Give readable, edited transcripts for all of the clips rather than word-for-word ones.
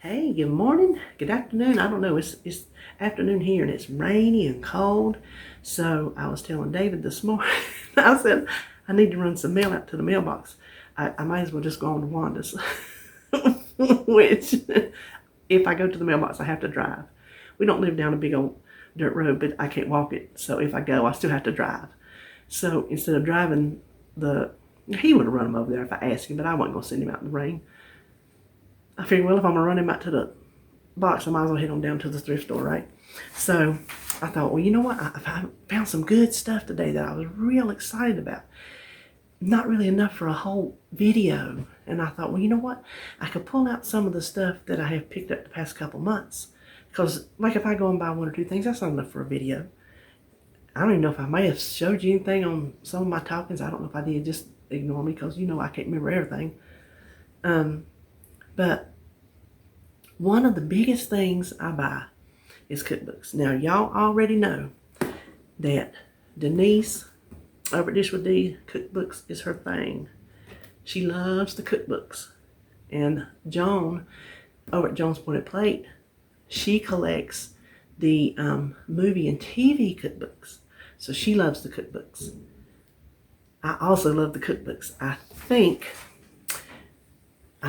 Hey, good morning, good afternoon. I don't know, it's afternoon here and it's rainy and cold. So I was telling David this morning, I said, I need to run some mail out to the mailbox. I might as well just go on to Wanda's, which if I go to the mailbox, I have to drive. We don't live down a big old dirt road, but I can't walk it. So if I go, I still have to drive. So instead of driving he would have run him over there if I asked him, but I wasn't going to send him out in the rain. I figured, well, if I'm going to run him out to the box, I might as well head on down to the thrift store, right? So I thought, well, you know what? I found some good stuff today that I was real excited about. Not really enough for a whole video. And I thought, well, you know what? I could pull out some of the stuff that I have picked up the past couple months. Because, like, if I go and buy one or two things, that's not enough for a video. I don't even know if I may have showed you anything on some of my talkings. I don't know if I did. Just ignore me because, you know, I can't remember everything. But one of the biggest things I buy is cookbooks. Now, y'all already know that Denise over at Dish with Dee, cookbooks is her thing. She loves the cookbooks. And Joan over at Joan's Pointed Plate, she collects the movie and TV cookbooks. So she loves the cookbooks. I also love the cookbooks. I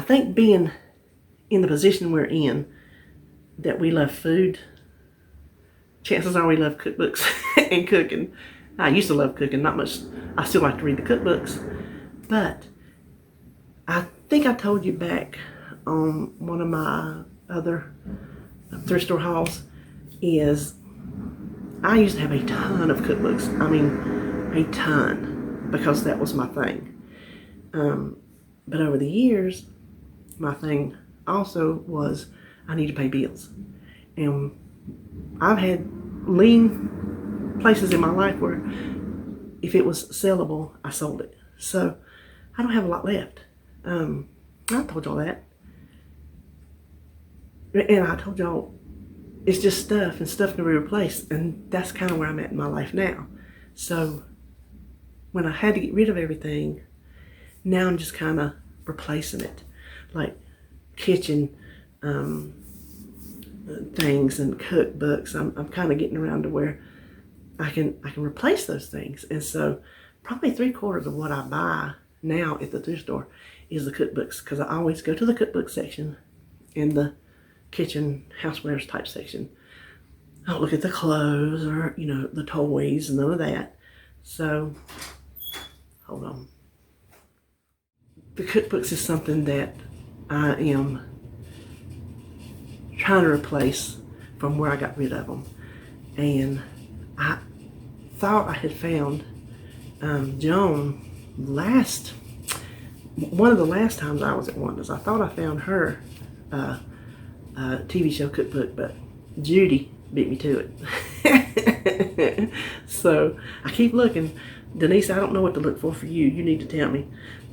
think being in the position we're in, that we love food, chances are we love cookbooks and cooking. I used to love cooking, not much. I still like to read the cookbooks, but I think I told you back on one of my other thrift store hauls is I used to have a ton of cookbooks. I mean, a ton, because that was my thing. But over the years, my thing also was I need to pay bills. And I've had lean places in my life where if it was sellable, I sold it. So I don't have a lot left. I told y'all that. And I told y'all it's just stuff, and stuff can be replaced. And that's kind of where I'm at in my life now. So when I had to get rid of everything, now I'm just kind of replacing it. Like kitchen things and cookbooks. I'm kind of getting around to where I can replace those things. And so probably 3/4 of what I buy now at the thrift store is the cookbooks, because I always go to the cookbook section in the kitchen housewares type section. I don't look at the clothes or, you know, the toys and none of that. So hold on. The cookbooks is something that I am trying to replace from where I got rid of them. And I thought I had found Joan one of the last times I was at Wanda's. I thought I found her TV show cookbook, but Judy beat me to it. So I keep looking. Denise, I don't know what to look for you. You need to tell me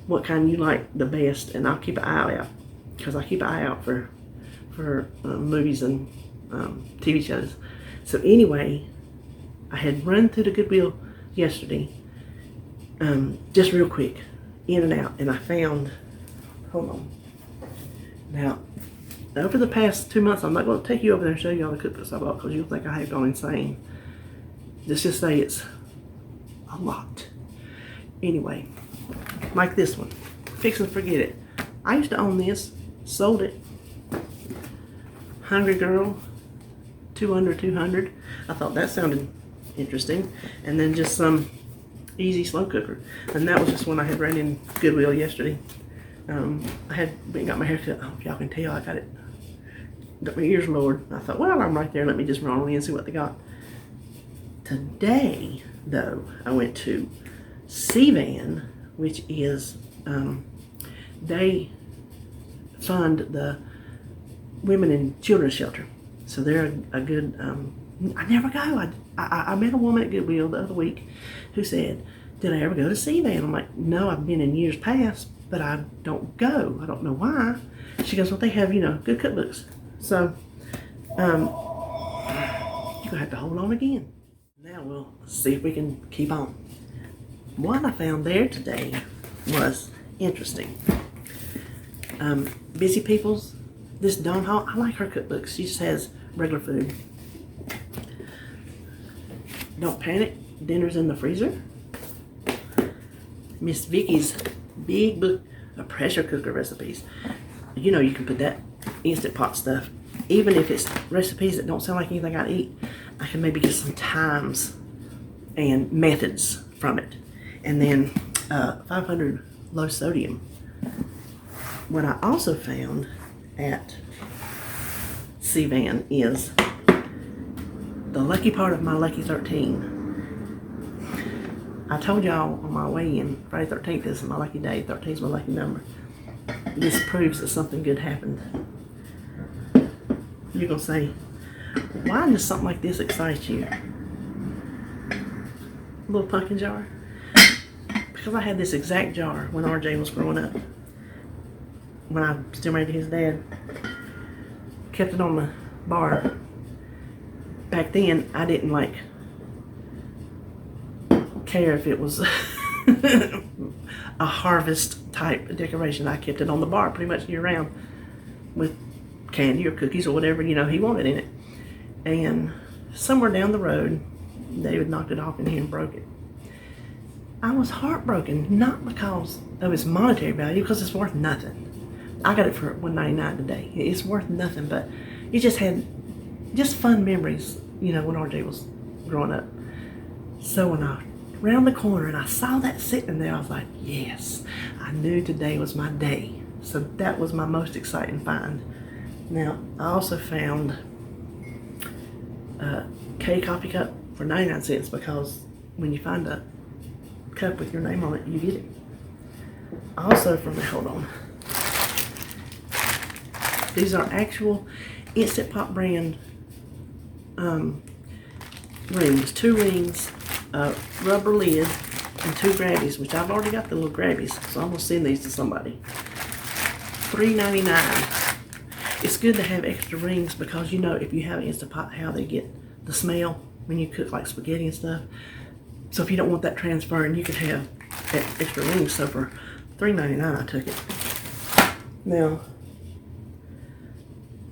what kind you like the best, and I'll keep an eye out, because I keep an eye out for movies and TV shows. So anyway, I had run through the Goodwill yesterday, just real quick, in and out, and I found, hold on. Now, over the past 2 months, I'm not going to take you over there and show you all the cookbooks I bought, because you'll think I have gone insane. Let's just say it's a lot. Anyway, like this one, Fix and Forget It. I used to own this, sold it. Hungry Girl, 2 under 200. I thought that sounded interesting. And then just some easy slow cooker. And that was just one I had ran in Goodwill yesterday. I had got my hair cut. I hope y'all can tell I got my ears lowered. I thought, well, I'm right there. Let me just run on in and see what they got. Today, though, I went to CVAN, which is, they fund the women and children's shelter. So they're a good, I never go. I met a woman at Goodwill the other week who said, did I ever go to CVAN? I'm like, no, I've been in years past, but I don't go. I don't know why. She goes, well, they have, you know, good cookbooks. So, you're going to have to hold on again. Now we'll see if we can keep on. What I found there today was interesting. Busy People's This Dawn Hall, I like her cookbooks. She just has regular food. Don't Panic, Dinner's in the Freezer. Miss Vicky's big book of pressure cooker recipes. You know you can put that Instant Pot stuff. Even if it's recipes that don't sound like anything I eat, I can maybe get some times and methods from it. And then 500 low sodium. What I also found at CVAN is the lucky part of my Lucky 13. I told y'all on my way in, Friday 13th is my lucky day. 13 is my lucky number. This proves that something good happened. You're going to say, why does something like this excite you? A little pumpkin jar? Because I had this exact jar when RJ was growing up. When I was still married to his dad. Kept it on the bar. Back then, I didn't care if it was a harvest type decoration. I kept it on the bar pretty much year round with candy or cookies or whatever, he wanted in it. And somewhere down the road, David knocked it off in here and broke it. I was heartbroken, not because of its monetary value, because it's worth nothing. I got it for $1.99 today. It's worth nothing, but it just had fun memories, when RJ was growing up. So when I round the corner and I saw that sitting there, I was like, yes, I knew today was my day. So that was my most exciting find. Now, I also found a K coffee cup for 99 cents because when you find a cup with your name on it, you get it. Also from there, hold on. These are actual Instant Pot brand rings. 2 rings, rubber lid, and 2 grabbies, which I've already got the little grabbies, so I'm going to send these to somebody. $3.99. It's good to have extra rings because if you have an Instant Pot, how they get the smell when you cook like spaghetti and stuff. So if you don't want that transferring, you could have extra rings. So for $3.99 I took it. Now,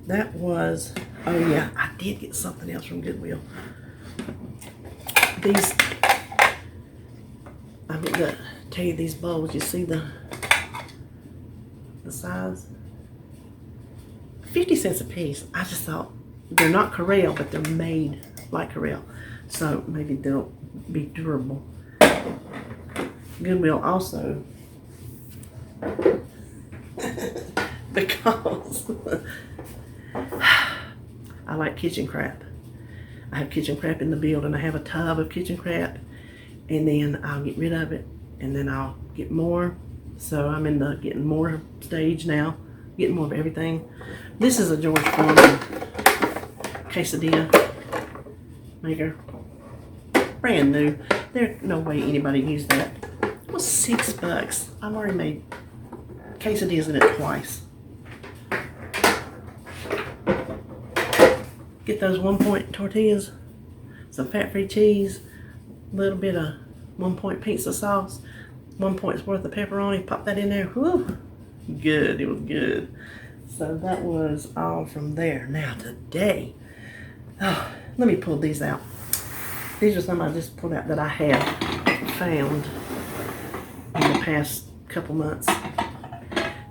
that was, oh yeah, I did get something else from Goodwill. These, I meant to tell you these bowls, you see the size? 50 cents a piece. I just thought, they're not Corelle, but they're made like Corelle. So maybe they'll be durable. Goodwill also, because I like kitchen crap. I have kitchen crap in the building. I have a tub of kitchen crap, and then I'll get rid of it, and then I'll get more. So I'm in the getting more stage now, getting more of everything. This is a George Foreman quesadilla maker, brand new. There's no way anybody used that. It was $6. I've already made quesadillas in it twice. Get those 1-point tortillas, some fat-free cheese, a little bit of 1-point pizza sauce, 1 point's worth of pepperoni, pop that in there. Whew, good, it was good. So that was all from there. Now today, let me pull these out. These are some I just pulled out that I have found in the past couple months,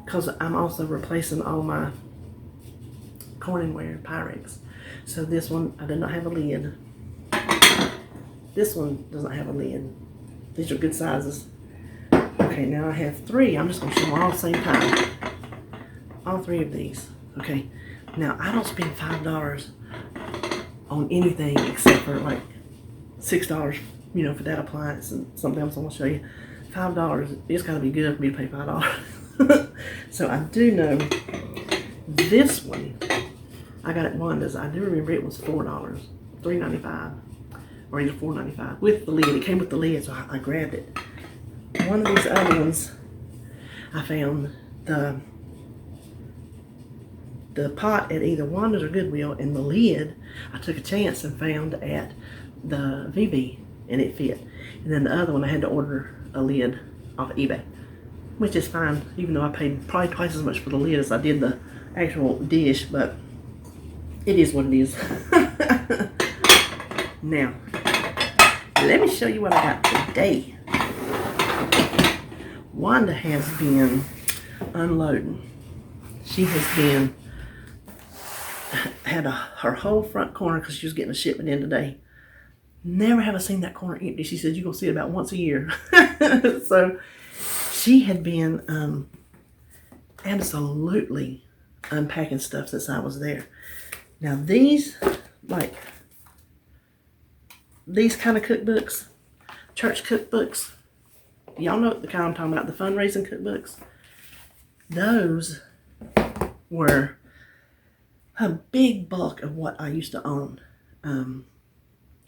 because I'm also replacing all my Corningware Pyrex. So this one, I did not have a lid. This one doesn't have a lid. These are good sizes. Okay, now I have 3. I'm just going to show them all at the same time. All 3 of these. Okay, now I don't spend $5 on anything except for like $6, for that appliance and something else I want to show you. $5, it's got to be good for me to pay $5. So I do know this one, I got it Wanda's. I do remember it was $4, $3.95, or either $4.95 with the lid. It came with the lid, so I grabbed it. One of these other ones, I found the pot at either Wanda's or Goodwill, and the lid I took a chance and found at the VB, and it fit. And then the other one I had to order a lid off of eBay, which is fine, even though I paid probably twice as much for the lid as I did the actual dish, but it is what it is. Now, let me show you what I got today. Wanda has been unloading. She has been, had her whole front corner because she was getting a shipment in today. Never have I seen that corner empty. She said, you're going to see it about once a year. So she had been absolutely unpacking stuff since I was there. Now these, like, these kind of cookbooks, church cookbooks, y'all know the kind I'm talking about, the fundraising cookbooks. Those were a big bulk of what I used to own.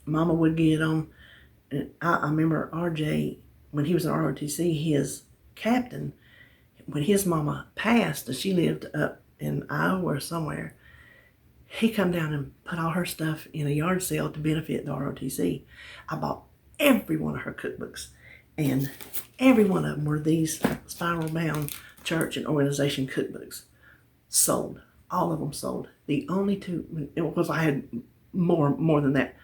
Mama would get them. And I remember RJ, when he was in ROTC, his captain, when his mama passed and she lived up in Iowa or somewhere, he come down and put all her stuff in a yard sale to benefit the ROTC. I bought every one of her cookbooks, and every one of them were these spiral bound church and organization cookbooks. Sold. All of them sold. The only two, because I had more than that.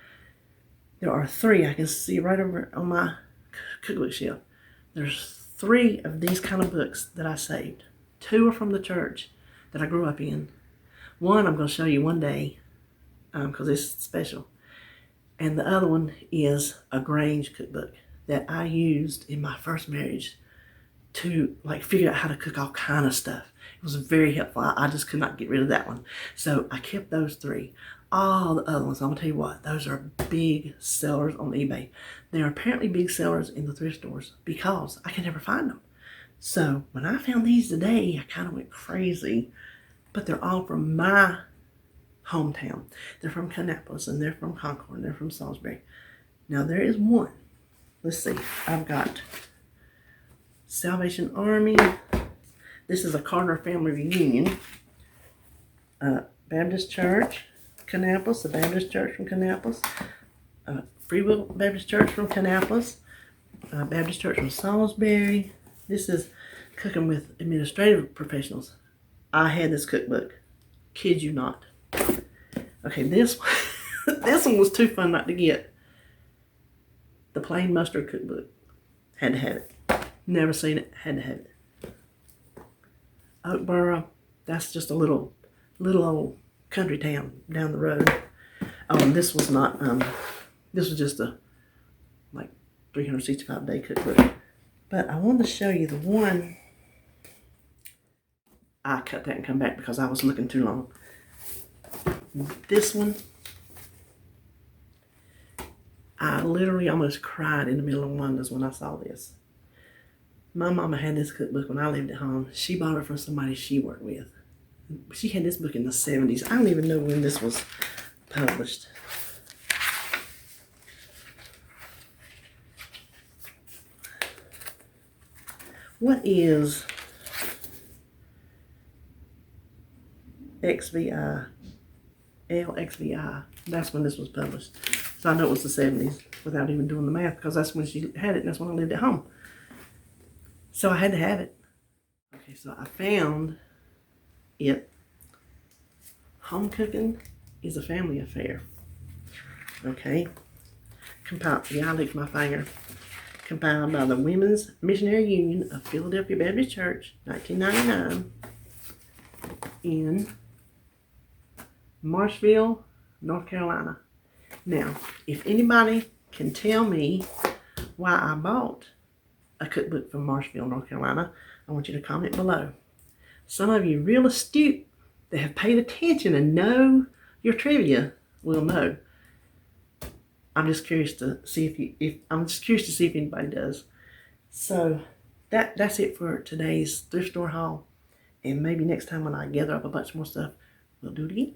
There are 3 I can see right over on my cookbook shelf. There's 3 of these kind of books that I saved. 2 are from the church that I grew up in. One I'm going to show you one day because it's special. And the other one is a Grange cookbook that I used in my first marriage to like figure out how to cook all kind of stuff. It was very helpful. I just could not get rid of that one. So I kept those 3. All the other ones, I'm going to tell you what, those are big sellers on eBay. They're apparently big sellers in the thrift stores because I can never find them. So when I found these today, I kind of went crazy. But they're all from my hometown. They're from Kannapolis, and they're from Concord, and they're from Salisbury. Now there is one. Let's see. I've got Salvation Army. This is a Carter family reunion. Baptist Church, Kannapolis, the Baptist Church from Kannapolis. Free Will Baptist Church from Kannapolis. Baptist Church from Salisbury. This is Cooking with Administrative Professionals. I had this cookbook. Kid you not. Okay, this one was too fun not to get. The Plain Mustard Cookbook. Had to have it. Never seen it. Had to have it. Oakboro. That's just a little old country town down the road. Oh, and this was not. This was just a like 365-day cookbook. But I wanted to show you the one. I cut that and come back because I was looking too long. This one, I literally almost cried in the middle of Wanda's when I saw this. My mama had this cookbook when I lived at home. She bought it from somebody she worked with. She had this book in the 70s. I don't even know when this was published. What is XVI? LXVI. That's when this was published. So I know it was the 70s without even doing the math because that's when she had it and that's when I lived at home. So I had to have it. Okay, so I found it. Home cooking is a family affair. Okay. Compiled, yeah, I licked my finger. Compiled by the Women's Missionary Union of Philadelphia Baptist Church, 1999, in Marshville, North Carolina. Now, if anybody can tell me why I bought a cookbook from Marshville, North Carolina, I want you to comment below. Some of you real astute that have paid attention and know your trivia will know. I'm just curious to see if anybody does. So that's it for today's thrift store haul. And maybe next time when I gather up a bunch more stuff, we'll do it again.